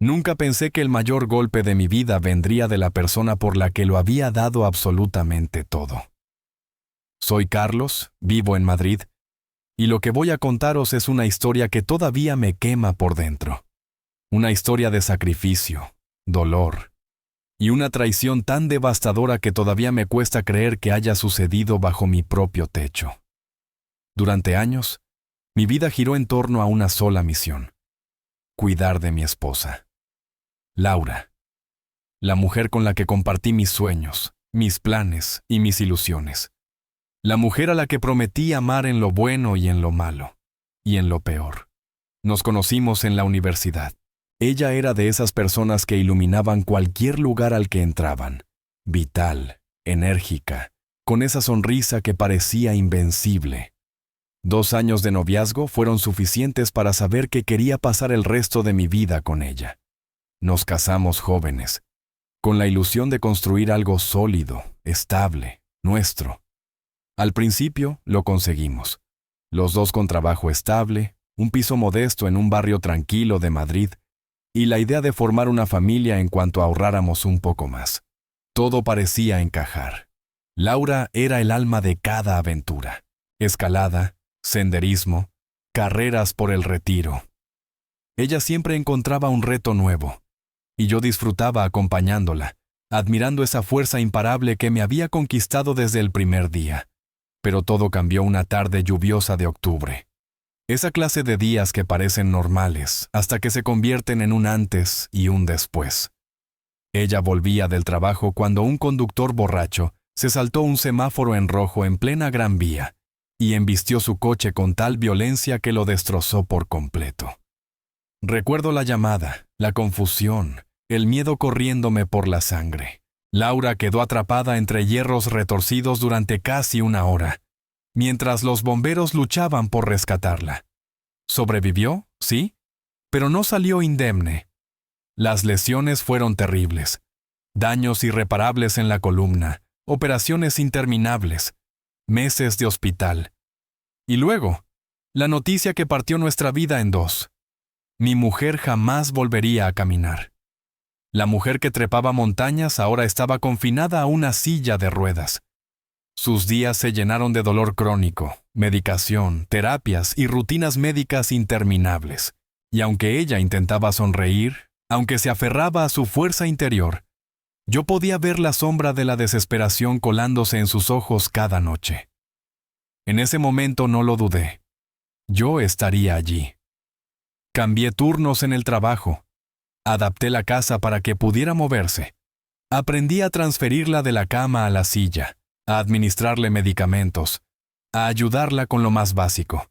Nunca pensé que el mayor golpe de mi vida vendría de la persona por la que lo había dado absolutamente todo. Soy Carlos, vivo en Madrid, y lo que voy a contaros es una historia que todavía me quema por dentro. Una historia de sacrificio, dolor, y una traición tan devastadora que todavía me cuesta creer que haya sucedido bajo mi propio techo. Durante años, mi vida giró en torno a una sola misión: cuidar de mi esposa, Laura, la mujer con la que compartí mis sueños, mis planes y mis ilusiones. La mujer a la que prometí amar en lo bueno y en lo malo, y en lo peor. Nos conocimos en la universidad. Ella era de esas personas que iluminaban cualquier lugar al que entraban. Vital, enérgica, con esa sonrisa que parecía invencible. 2 años de noviazgo fueron suficientes para saber que quería pasar el resto de mi vida con ella. Nos casamos jóvenes, con la ilusión de construir algo sólido, estable, nuestro. Al principio lo conseguimos. Los dos con trabajo estable, un piso modesto en un barrio tranquilo de Madrid, y la idea de formar una familia en cuanto ahorráramos un poco más. Todo parecía encajar. Laura era el alma de cada aventura. Escalada, senderismo, carreras por el retiro. Ella siempre encontraba un reto nuevo, y yo disfrutaba acompañándola, admirando esa fuerza imparable que me había conquistado desde el primer día. Pero todo cambió una tarde lluviosa de octubre. Esa clase de días que parecen normales hasta que se convierten en un antes y un después. Ella volvía del trabajo cuando un conductor borracho se saltó un semáforo en rojo en plena Gran Vía y embistió su coche con tal violencia que lo destrozó por completo. Recuerdo la llamada, la confusión, el miedo corriéndome por la sangre. Laura quedó atrapada entre hierros retorcidos durante casi 1 hora, mientras los bomberos luchaban por rescatarla. Sobrevivió, sí, pero no salió indemne. Las lesiones fueron terribles. Daños irreparables en la columna, operaciones interminables, meses de hospital. Y luego, la noticia que partió nuestra vida en 2. Mi mujer jamás volvería a caminar. La mujer que trepaba montañas ahora estaba confinada a una silla de ruedas. Sus días se llenaron de dolor crónico, medicación, terapias y rutinas médicas interminables. Y aunque ella intentaba sonreír, aunque se aferraba a su fuerza interior, yo podía ver la sombra de la desesperación colándose en sus ojos cada noche. En ese momento no lo dudé. Yo estaría allí. Cambié turnos en el trabajo. Adapté la casa para que pudiera moverse. Aprendí a transferirla de la cama a la silla, a administrarle medicamentos, a ayudarla con lo más básico.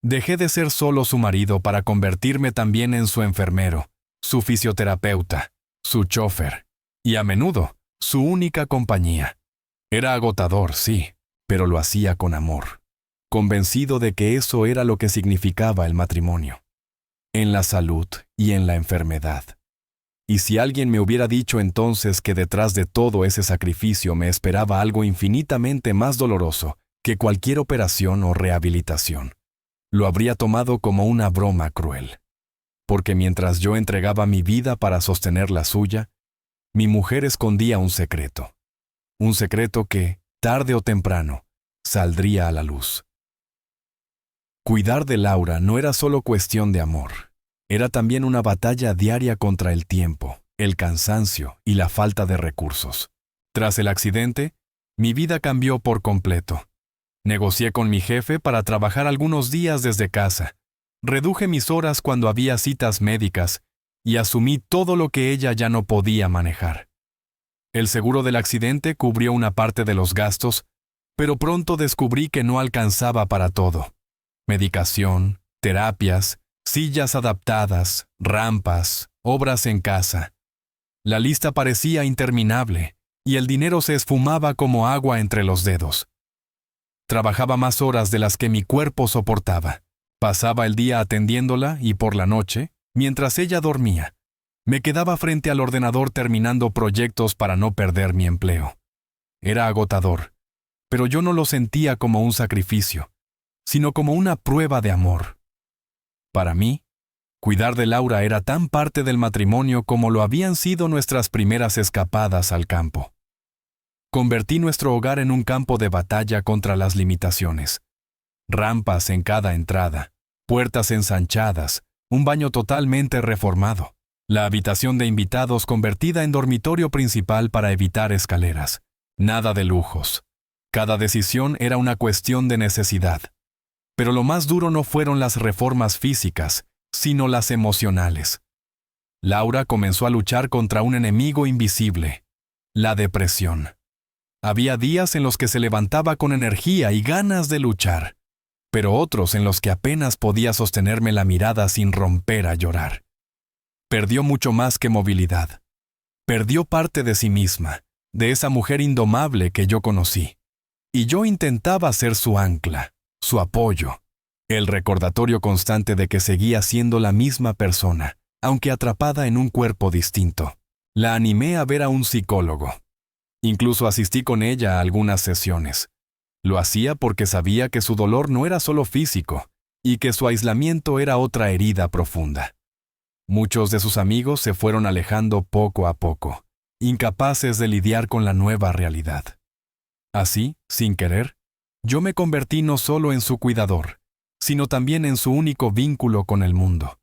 Dejé de ser solo su marido para convertirme también en su enfermero, su fisioterapeuta, su chofer, y a menudo, su única compañía. Era agotador, sí, pero lo hacía con amor, convencido de que eso era lo que significaba el matrimonio. En la salud y en la enfermedad. Y si alguien me hubiera dicho entonces que detrás de todo ese sacrificio me esperaba algo infinitamente más doloroso que cualquier operación o rehabilitación, lo habría tomado como una broma cruel. Porque mientras yo entregaba mi vida para sostener la suya, mi mujer escondía un secreto. Un secreto que, tarde o temprano, saldría a la luz. Cuidar de Laura no era solo cuestión de amor. Era también una batalla diaria contra el tiempo, el cansancio y la falta de recursos. Tras el accidente, mi vida cambió por completo. Negocié con mi jefe para trabajar algunos días desde casa. Reduje mis horas cuando había citas médicas y asumí todo lo que ella ya no podía manejar. El seguro del accidente cubrió una parte de los gastos, pero pronto descubrí que no alcanzaba para todo. Medicación, terapias, sillas adaptadas, rampas, obras en casa. La lista parecía interminable, y el dinero se esfumaba como agua entre los dedos. Trabajaba más horas de las que mi cuerpo soportaba. Pasaba el día atendiéndola y por la noche, mientras ella dormía, me quedaba frente al ordenador terminando proyectos para no perder mi empleo. Era agotador, pero yo no lo sentía como un sacrificio, sino como una prueba de amor. Para mí, Cuidar de Laura era tan parte del matrimonio como lo habían sido nuestras primeras escapadas al campo. Convertí nuestro hogar en un campo de batalla contra las limitaciones. Rampas en cada entrada, puertas ensanchadas, un baño totalmente reformado, la habitación de invitados convertida en dormitorio principal para evitar escaleras. Nada de lujos. Cada decisión era una cuestión de necesidad. Pero lo más duro no fueron las reformas físicas, sino las emocionales. Laura comenzó a luchar contra un enemigo invisible, la depresión. Había días en los que se levantaba con energía y ganas de luchar, pero otros en los que apenas podía sostenerme la mirada sin romper a llorar. Perdió mucho más que movilidad. Perdió parte de sí misma, de esa mujer indomable que yo conocí. Y yo intentaba ser su ancla, su apoyo, el recordatorio constante de que seguía siendo la misma persona, aunque atrapada en un cuerpo distinto. La animé a ver a un psicólogo. Incluso asistí con ella a algunas sesiones. Lo hacía porque sabía que su dolor no era solo físico, y que su aislamiento era otra herida profunda. Muchos de sus amigos se fueron alejando poco a poco, incapaces de lidiar con la nueva realidad. Así, sin querer, yo me convertí no solo en su cuidador, sino también en su único vínculo con el mundo.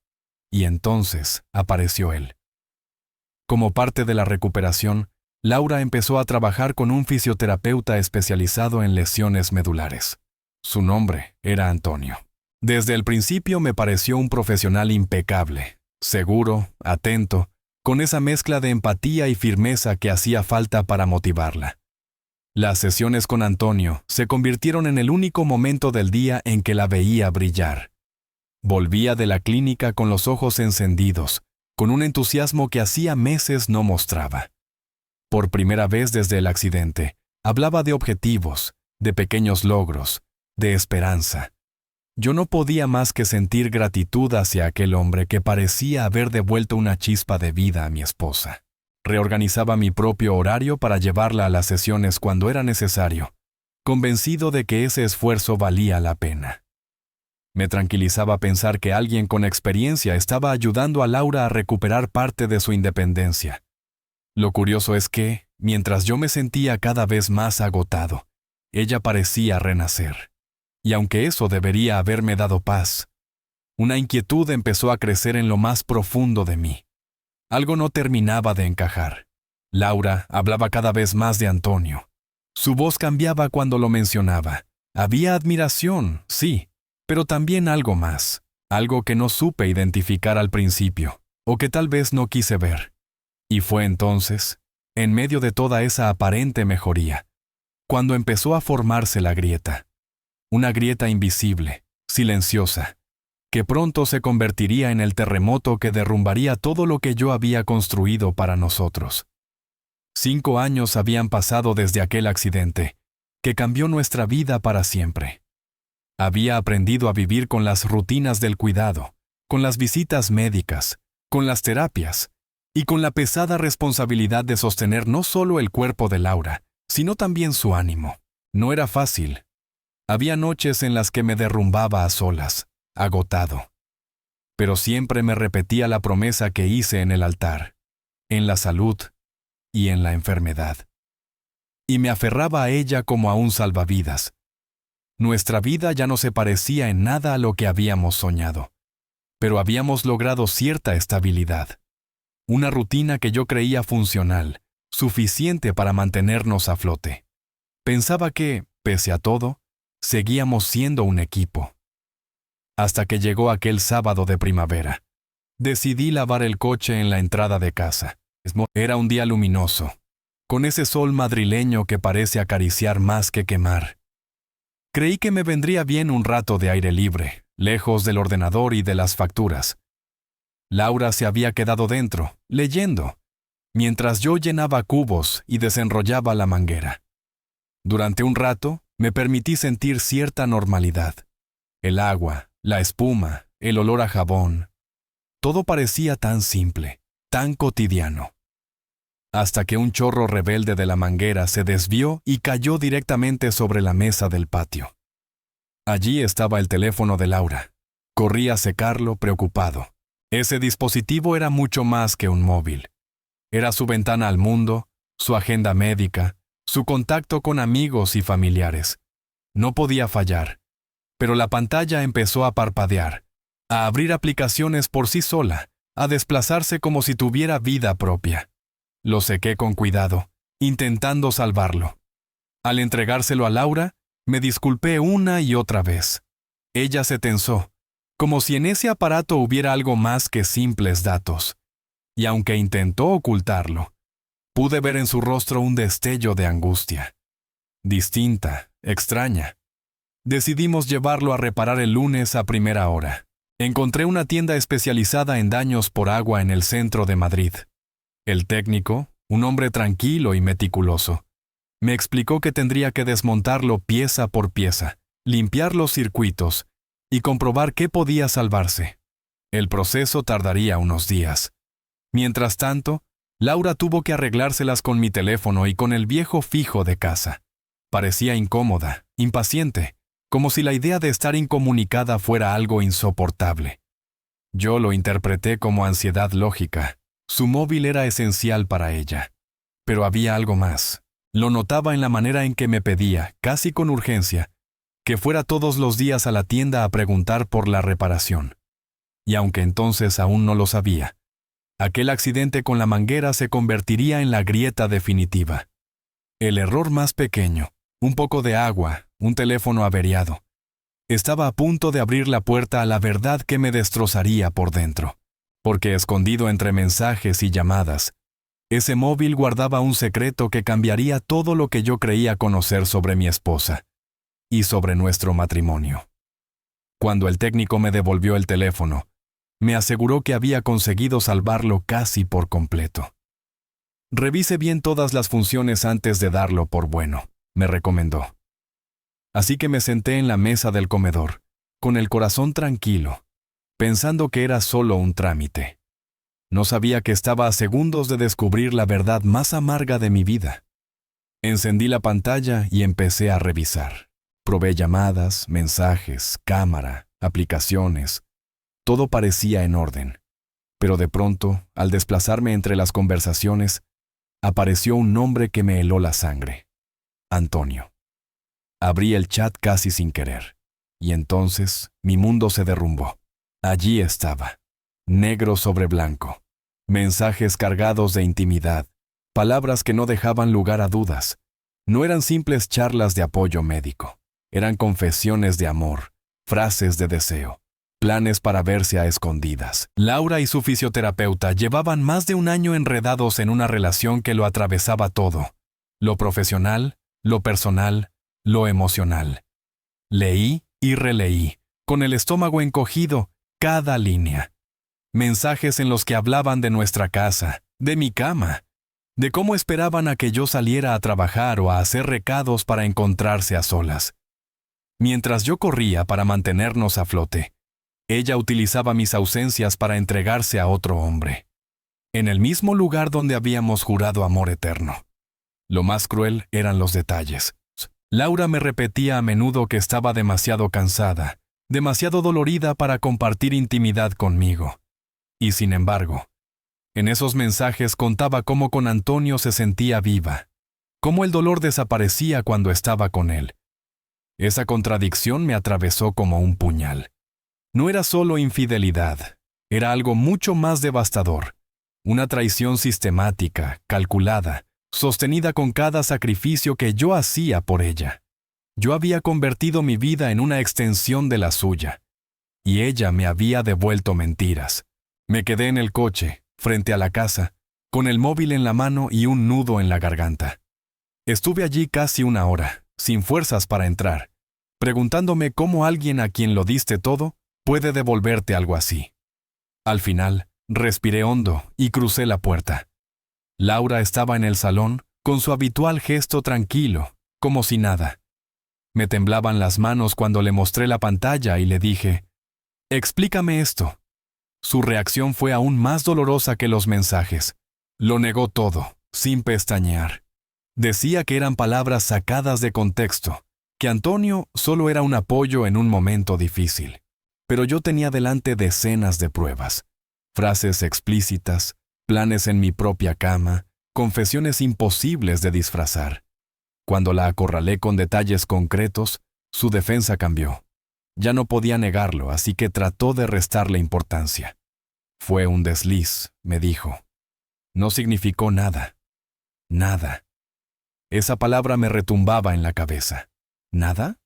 Y entonces apareció él. Como parte de la recuperación, Laura empezó a trabajar con un fisioterapeuta especializado en lesiones medulares. Su nombre era Antonio. Desde el principio me pareció un profesional impecable, seguro, atento, con esa mezcla de empatía y firmeza que hacía falta para motivarla. Las sesiones con Antonio se convirtieron en el único momento del día en que la veía brillar. Volvía de la clínica con los ojos encendidos, con un entusiasmo que hacía meses no mostraba. Por primera vez desde el accidente, hablaba de objetivos, de pequeños logros, de esperanza. Yo no podía más que sentir gratitud hacia aquel hombre que parecía haber devuelto una chispa de vida a mi esposa. Reorganizaba mi propio horario para llevarla a las sesiones cuando era necesario, convencido de que ese esfuerzo valía la pena. Me tranquilizaba pensar que alguien con experiencia estaba ayudando a Laura a recuperar parte de su independencia. Lo curioso es que, mientras yo me sentía cada vez más agotado, ella parecía renacer. Y aunque eso debería haberme dado paz, una inquietud empezó a crecer en lo más profundo de mí. Algo no terminaba de encajar. Laura hablaba cada vez más de Antonio. Su voz cambiaba cuando lo mencionaba. Había admiración, sí, pero también algo más, algo que no supe identificar al principio, o que tal vez no quise ver. Y fue entonces, en medio de toda esa aparente mejoría, cuando empezó a formarse la grieta. Una grieta invisible, silenciosa, que pronto se convertiría en el terremoto que derrumbaría todo lo que yo había construido para nosotros. 5 años habían pasado desde aquel accidente, que cambió nuestra vida para siempre. Había aprendido a vivir con las rutinas del cuidado, con las visitas médicas, con las terapias, y con la pesada responsabilidad de sostener no solo el cuerpo de Laura, sino también su ánimo. No era fácil. Había noches en las que me derrumbaba a solas, agotado. Pero siempre me repetía la promesa que hice en el altar, en la salud y en la enfermedad. Y me aferraba a ella como a un salvavidas. Nuestra vida ya no se parecía en nada a lo que habíamos soñado, pero habíamos logrado cierta estabilidad. Una rutina que yo creía funcional, suficiente para mantenernos a flote. Pensaba que, pese a todo, seguíamos siendo un equipo. Hasta que llegó aquel sábado de primavera. Decidí lavar el coche en la entrada de casa. Era un día luminoso, con ese sol madrileño que parece acariciar más que quemar. Creí que me vendría bien un rato de aire libre, lejos del ordenador y de las facturas. Laura se había quedado dentro, leyendo, mientras yo llenaba cubos y desenrollaba la manguera. Durante un rato, me permití sentir cierta normalidad. El agua, la espuma, el olor a jabón. Todo parecía tan simple, tan cotidiano. Hasta que un chorro rebelde de la manguera se desvió y cayó directamente sobre la mesa del patio. Allí estaba el teléfono de Laura. Corrí a secarlo preocupado. Ese dispositivo era mucho más que un móvil. Era su ventana al mundo, su agenda médica, su contacto con amigos y familiares. No podía fallar. Pero la pantalla empezó a parpadear, a abrir aplicaciones por sí sola, a desplazarse como si tuviera vida propia. Lo sequé con cuidado, intentando salvarlo. Al entregárselo a Laura, me disculpé una y otra vez. Ella se tensó, como si en ese aparato hubiera algo más que simples datos. Y aunque intentó ocultarlo, pude ver en su rostro un destello de angustia. Distinta, extraña. Decidimos llevarlo a reparar el lunes a primera hora. Encontré una tienda especializada en daños por agua en el centro de Madrid. El técnico, un hombre tranquilo y meticuloso, me explicó que tendría que desmontarlo pieza por pieza, limpiar los circuitos y comprobar qué podía salvarse. El proceso tardaría unos días. Mientras tanto, Laura tuvo que arreglárselas con mi teléfono y con el viejo fijo de casa. Parecía incómoda, impaciente, como si la idea de estar incomunicada fuera algo insoportable. Yo lo interpreté como ansiedad lógica. Su móvil era esencial para ella. Pero había algo más. Lo notaba en la manera en que me pedía, casi con urgencia, que fuera todos los días a la tienda a preguntar por la reparación. Y aunque entonces aún no lo sabía, aquel accidente con la manguera se convertiría en la grieta definitiva. El error más pequeño, un poco de agua, un teléfono averiado, estaba a punto de abrir la puerta a la verdad que me destrozaría por dentro. Porque escondido entre mensajes y llamadas, ese móvil guardaba un secreto que cambiaría todo lo que yo creía conocer sobre mi esposa y sobre nuestro matrimonio. Cuando el técnico me devolvió el teléfono, me aseguró que había conseguido salvarlo casi por completo. Revise bien todas las funciones antes de darlo por bueno, me recomendó. Así que me senté en la mesa del comedor, con el corazón tranquilo, pensando que era solo un trámite. No sabía que estaba a segundos de descubrir la verdad más amarga de mi vida. Encendí la pantalla y empecé a revisar. Probé llamadas, mensajes, cámara, aplicaciones. Todo parecía en orden. Pero de pronto, al desplazarme entre las conversaciones, apareció un nombre que me heló la sangre. Antonio. Abrí el chat casi sin querer. Y entonces mi mundo se derrumbó. Allí estaba, negro sobre blanco. Mensajes cargados de intimidad, palabras que no dejaban lugar a dudas. No eran simples charlas de apoyo médico. Eran confesiones de amor, frases de deseo, planes para verse a escondidas. Laura y su fisioterapeuta llevaban más de un año enredados en una relación que lo atravesaba todo. Lo profesional, lo personal, lo emocional. Leí y releí, con el estómago encogido, cada línea. Mensajes en los que hablaban de nuestra casa, de mi cama, de cómo esperaban a que yo saliera a trabajar o a hacer recados para encontrarse a solas. Mientras yo corría para mantenernos a flote, ella utilizaba mis ausencias para entregarse a otro hombre, en el mismo lugar donde habíamos jurado amor eterno. Lo más cruel eran los detalles. Laura me repetía a menudo que estaba demasiado cansada, demasiado dolorida para compartir intimidad conmigo. Y sin embargo, en esos mensajes contaba cómo con Antonio se sentía viva, cómo el dolor desaparecía cuando estaba con él. Esa contradicción me atravesó como un puñal. No era solo infidelidad, era algo mucho más devastador, una traición sistemática, calculada, sostenida con cada sacrificio que yo hacía por ella. Yo había convertido mi vida en una extensión de la suya, y ella me había devuelto mentiras. Me quedé en el coche, frente a la casa, con el móvil en la mano y un nudo en la garganta. Estuve allí casi una hora, sin fuerzas para entrar, preguntándome cómo alguien a quien lo diste todo puede devolverte algo así. Al final, respiré hondo y crucé la puerta. Laura estaba en el salón, con su habitual gesto tranquilo, como si nada. Me temblaban las manos cuando le mostré la pantalla y le dije, «Explícame esto». Su reacción fue aún más dolorosa que los mensajes. Lo negó todo, sin pestañear. Decía que eran palabras sacadas de contexto, que Antonio solo era un apoyo en un momento difícil. Pero yo tenía delante decenas de pruebas. Frases explícitas, planes en mi propia cama, confesiones imposibles de disfrazar. Cuando la acorralé con detalles concretos, su defensa cambió. Ya no podía negarlo, así que trató de restarle importancia. Fue un desliz, me dijo. No significó nada. Nada. Esa palabra me retumbaba en la cabeza. ¿Nada?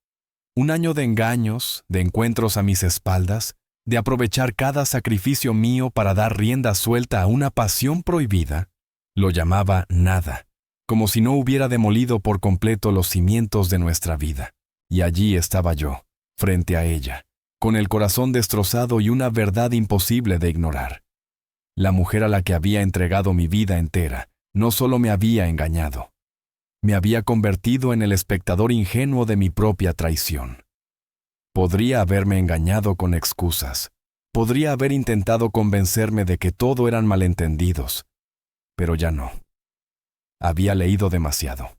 Un año de engaños, de encuentros a mis espaldas, de aprovechar cada sacrificio mío para dar rienda suelta a una pasión prohibida. Lo llamaba nada, como si no hubiera demolido por completo los cimientos de nuestra vida. Y allí estaba yo, frente a ella, con el corazón destrozado y una verdad imposible de ignorar. La mujer a la que había entregado mi vida entera no solo me había engañado, me había convertido en el espectador ingenuo de mi propia traición. Podría haberme engañado con excusas, podría haber intentado convencerme de que todo eran malentendidos, pero ya no. Había leído demasiado.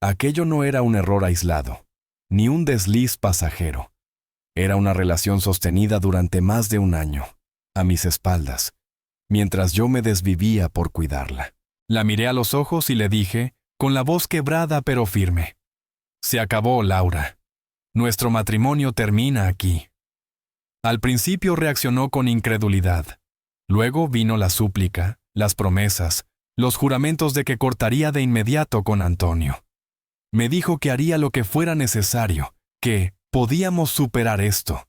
Aquello no era un error aislado, ni un desliz pasajero. Era una relación sostenida durante más de un año, a mis espaldas, mientras yo me desvivía por cuidarla. La miré a los ojos y le dije, con la voz quebrada pero firme: «Se acabó, Laura. Nuestro matrimonio termina aquí». Al principio reaccionó con incredulidad. Luego vino la súplica, las promesas, los juramentos de que cortaría de inmediato con Antonio. Me dijo que haría lo que fuera necesario, que podíamos superar esto.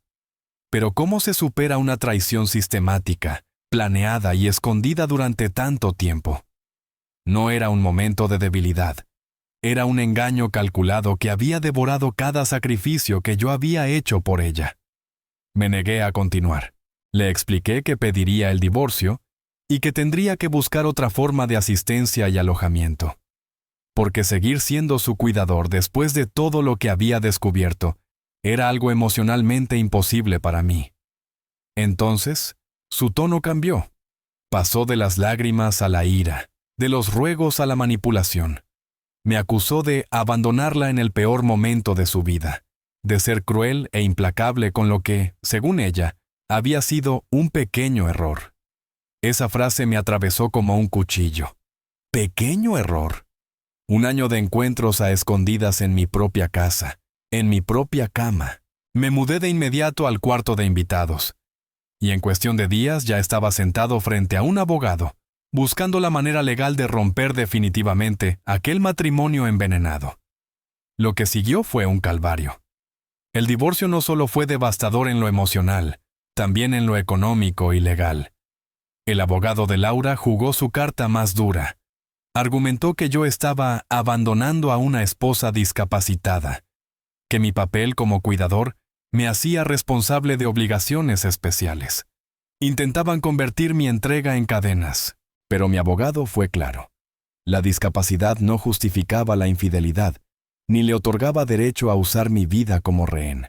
Pero ¿cómo se supera una traición sistemática, planeada y escondida durante tanto tiempo? No era un momento de debilidad. Era un engaño calculado que había devorado cada sacrificio que yo había hecho por ella. Me negué a continuar. Le expliqué que pediría el divorcio y que tendría que buscar otra forma de asistencia y alojamiento. Porque seguir siendo su cuidador después de todo lo que había descubierto era algo emocionalmente imposible para mí. Entonces, su tono cambió. Pasó de las lágrimas a la ira, de los ruegos a la manipulación. Me acusó de abandonarla en el peor momento de su vida, de ser cruel e implacable con lo que, según ella, había sido un pequeño error. Esa frase me atravesó como un cuchillo. ¿Pequeño error? Un año de encuentros a escondidas en mi propia casa, en mi propia cama. Me mudé de inmediato al cuarto de invitados. Y en cuestión de días ya estaba sentado frente a un abogado, buscando la manera legal de romper definitivamente aquel matrimonio envenenado. Lo que siguió fue un calvario. El divorcio no solo fue devastador en lo emocional, también en lo económico y legal. El abogado de Laura jugó su carta más dura. Argumentó que yo estaba abandonando a una esposa discapacitada, que mi papel como cuidador me hacía responsable de obligaciones especiales. Intentaban convertir mi entrega en cadenas, pero mi abogado fue claro. La discapacidad no justificaba la infidelidad, ni le otorgaba derecho a usar mi vida como rehén.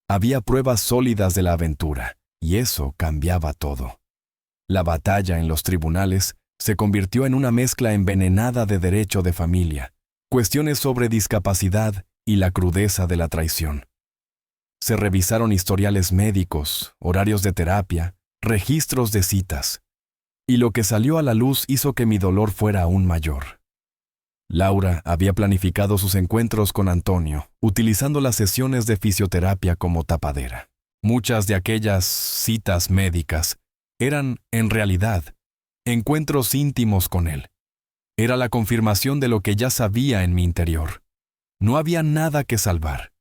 Había pruebas sólidas de la aventura, y eso cambiaba todo. La batalla en los tribunales se convirtió en una mezcla envenenada de derecho de familia, cuestiones sobre discapacidad y la crudeza de la traición. Se revisaron historiales médicos, horarios de terapia, registros de citas, y lo que salió a la luz hizo que mi dolor fuera aún mayor. Laura había planificado sus encuentros con Antonio, utilizando las sesiones de fisioterapia como tapadera. Muchas de aquellas citas médicas eran, en realidad, encuentros íntimos con él. Era la confirmación de lo que ya sabía en mi interior. No había nada que salvar.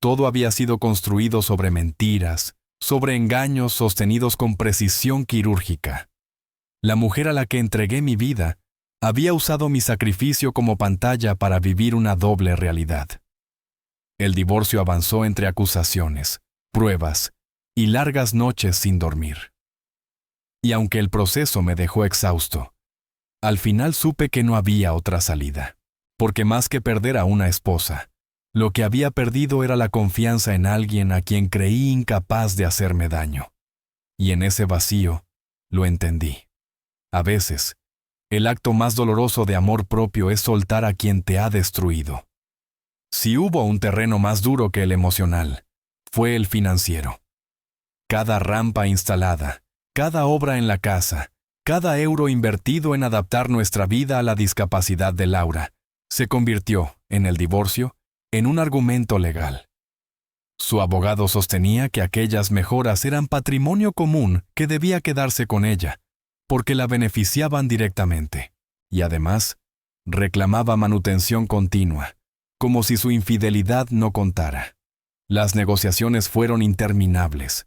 Todo había sido construido sobre mentiras, sobre engaños sostenidos con precisión quirúrgica. La mujer a la que entregué mi vida había usado mi sacrificio como pantalla para vivir una doble realidad. El divorcio avanzó entre acusaciones, pruebas y largas noches sin dormir. Y aunque el proceso me dejó exhausto, al final supe que no había otra salida, porque más que perder a una esposa, lo que había perdido era la confianza en alguien a quien creí incapaz de hacerme daño. Y en ese vacío, lo entendí. A veces, el acto más doloroso de amor propio es soltar a quien te ha destruido. Si hubo un terreno más duro que el emocional, fue el financiero. Cada rampa instalada, cada obra en la casa, cada euro invertido en adaptar nuestra vida a la discapacidad de Laura, se convirtió, en el divorcio, en un argumento legal. Su abogado sostenía que aquellas mejoras eran patrimonio común que debía quedarse con ella, porque la beneficiaban directamente, y además, reclamaba manutención continua, como si su infidelidad no contara. Las negociaciones fueron interminables.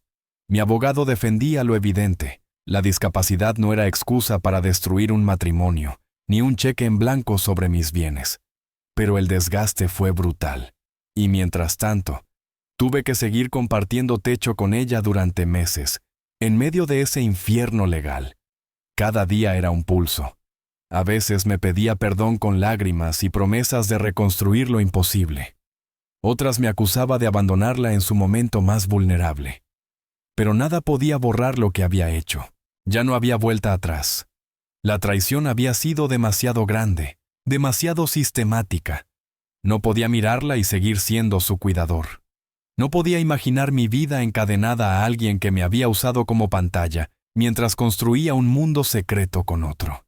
Mi abogado defendía lo evidente: la discapacidad no era excusa para destruir un matrimonio, ni un cheque en blanco sobre mis bienes. Pero el desgaste fue brutal, y mientras tanto, tuve que seguir compartiendo techo con ella durante meses, en medio de ese infierno legal. Cada día era un pulso. A veces me pedía perdón con lágrimas y promesas de reconstruir lo imposible. Otras me acusaba de abandonarla en su momento más vulnerable. Pero nada podía borrar lo que había hecho. Ya no había vuelta atrás. La traición había sido demasiado grande, demasiado sistemática. No podía mirarla y seguir siendo su cuidador. No podía imaginar mi vida encadenada a alguien que me había usado como pantalla, mientras construía un mundo secreto con otro.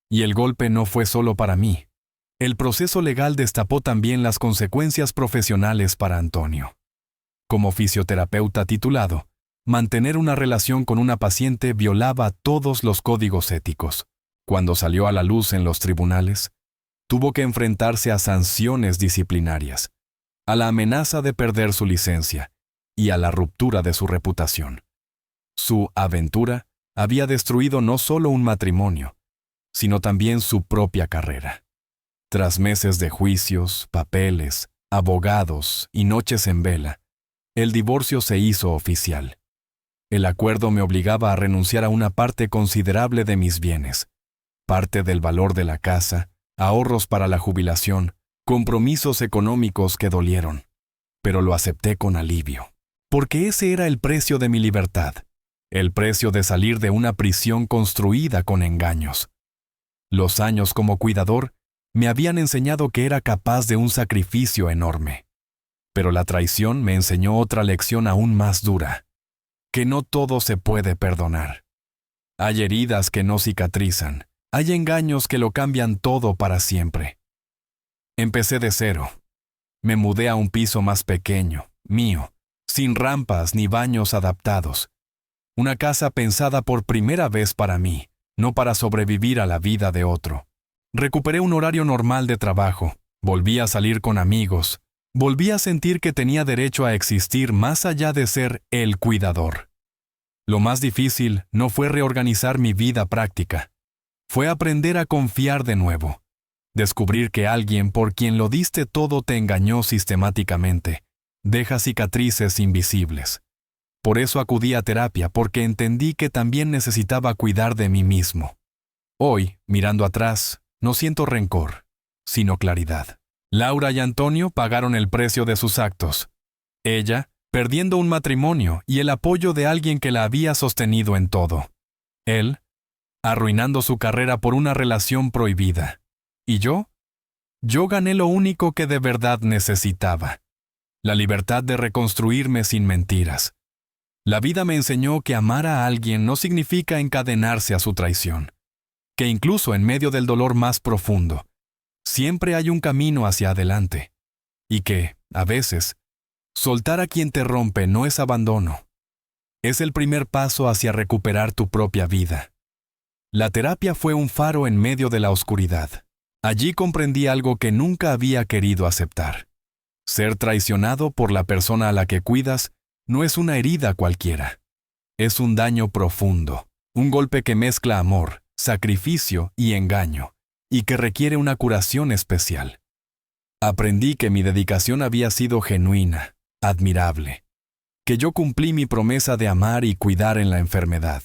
Y el golpe no fue solo para mí. El proceso legal destapó también las consecuencias profesionales para Antonio. Como fisioterapeuta titulado, mantener una relación con una paciente violaba todos los códigos éticos. Cuando salió a la luz en los tribunales, tuvo que enfrentarse a sanciones disciplinarias, a la amenaza de perder su licencia y a la ruptura de su reputación. Su aventura había destruido no solo un matrimonio, sino también su propia carrera. Tras meses de juicios, papeles, abogados y noches en vela, el divorcio se hizo oficial. El acuerdo me obligaba a renunciar a una parte considerable de mis bienes, parte del valor de la casa, ahorros para la jubilación, compromisos económicos que dolieron. Pero lo acepté con alivio, porque ese era el precio de mi libertad, el precio de salir de una prisión construida con engaños. Los años como cuidador me habían enseñado que era capaz de un sacrificio enorme. Pero la traición me enseñó otra lección aún más dura: que no todo se puede perdonar. Hay heridas que no cicatrizan, hay engaños que lo cambian todo para siempre. Empecé de cero. Me mudé a un piso más pequeño, mío, sin rampas ni baños adaptados. Una casa pensada por primera vez para mí, no para sobrevivir a la vida de otro. Recuperé un horario normal de trabajo, volví a salir con amigos, volví a sentir que tenía derecho a existir más allá de ser el cuidador. Lo más difícil no fue reorganizar mi vida práctica, fue aprender a confiar de nuevo. Descubrir que alguien por quien lo diste todo te engañó sistemáticamente, deja cicatrices invisibles. Por eso acudí a terapia, porque entendí que también necesitaba cuidar de mí mismo. Hoy, mirando atrás, no siento rencor, sino claridad. Laura y Antonio pagaron el precio de sus actos. Ella, perdiendo un matrimonio y el apoyo de alguien que la había sostenido en todo. Él, arruinando su carrera por una relación prohibida. ¿Y yo? Yo gané lo único que de verdad necesitaba: la libertad de reconstruirme sin mentiras. La vida me enseñó que amar a alguien no significa encadenarse a su traición, que incluso en medio del dolor más profundo, siempre hay un camino hacia adelante, y que, a veces, soltar a quien te rompe no es abandono. Es el primer paso hacia recuperar tu propia vida. La terapia fue un faro en medio de la oscuridad. Allí comprendí algo que nunca había querido aceptar. Ser traicionado por la persona a la que cuidas no es una herida cualquiera. Es un daño profundo, un golpe que mezcla amor, sacrificio y engaño, y que requiere una curación especial. Aprendí que mi dedicación había sido genuina, admirable, que yo cumplí mi promesa de amar y cuidar en la enfermedad,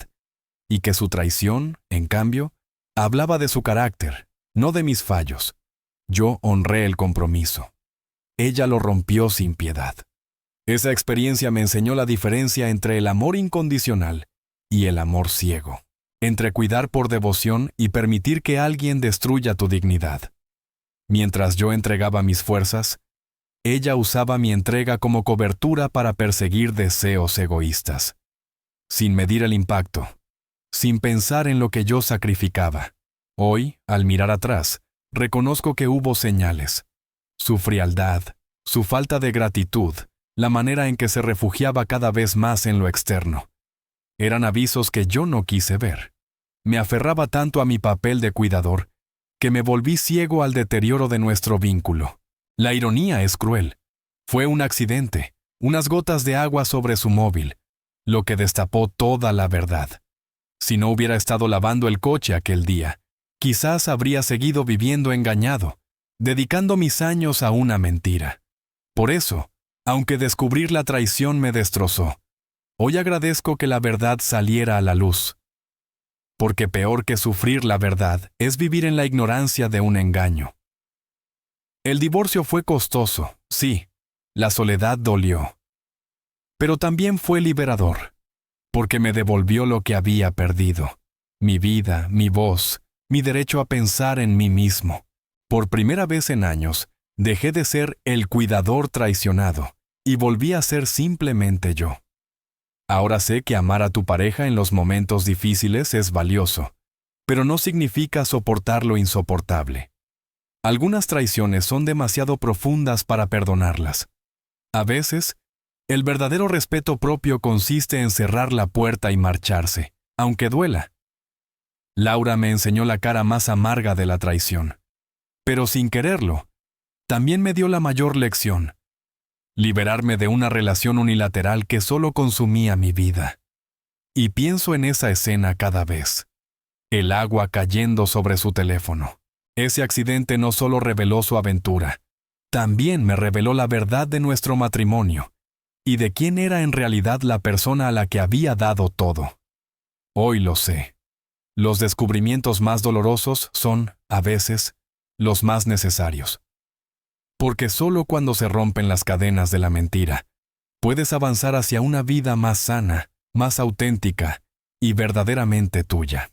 y que su traición, en cambio, hablaba de su carácter, no de mis fallos. Yo honré el compromiso. Ella lo rompió sin piedad. Esa experiencia me enseñó la diferencia entre el amor incondicional y el amor ciego, entre cuidar por devoción y permitir que alguien destruya tu dignidad. Mientras yo entregaba mis fuerzas, ella usaba mi entrega como cobertura para perseguir deseos egoístas. Sin medir el impacto, sin pensar en lo que yo sacrificaba. Hoy, al mirar atrás, reconozco que hubo señales. Su frialdad, su falta de gratitud, la manera en que se refugiaba cada vez más en lo externo. Eran avisos que yo no quise ver. Me aferraba tanto a mi papel de cuidador que me volví ciego al deterioro de nuestro vínculo. La ironía es cruel. Fue un accidente, unas gotas de agua sobre su móvil, lo que destapó toda la verdad. Si no hubiera estado lavando el coche aquel día, quizás habría seguido viviendo engañado, dedicando mis años a una mentira. Por eso, aunque descubrir la traición me destrozó, hoy agradezco que la verdad saliera a la luz. Porque peor que sufrir la verdad es vivir en la ignorancia de un engaño. El divorcio fue costoso, sí, la soledad dolió. Pero también fue liberador, porque me devolvió lo que había perdido: mi vida, mi voz, mi derecho a pensar en mí mismo. Por primera vez en años, dejé de ser el cuidador traicionado y volví a ser simplemente yo. Ahora sé que amar a tu pareja en los momentos difíciles es valioso, pero no significa soportar lo insoportable. Algunas traiciones son demasiado profundas para perdonarlas. A veces, el verdadero respeto propio consiste en cerrar la puerta y marcharse, aunque duela. Laura me enseñó la cara más amarga de la traición. Pero sin quererlo, también me dio la mayor lección: liberarme de una relación unilateral que solo consumía mi vida. Y pienso en esa escena cada vez. El agua cayendo sobre su teléfono. Ese accidente no solo reveló su aventura, también me reveló la verdad de nuestro matrimonio y de quién era en realidad la persona a la que había dado todo. Hoy lo sé. Los descubrimientos más dolorosos son, a veces, los más necesarios. Porque solo cuando se rompen las cadenas de la mentira, puedes avanzar hacia una vida más sana, más auténtica y verdaderamente tuya.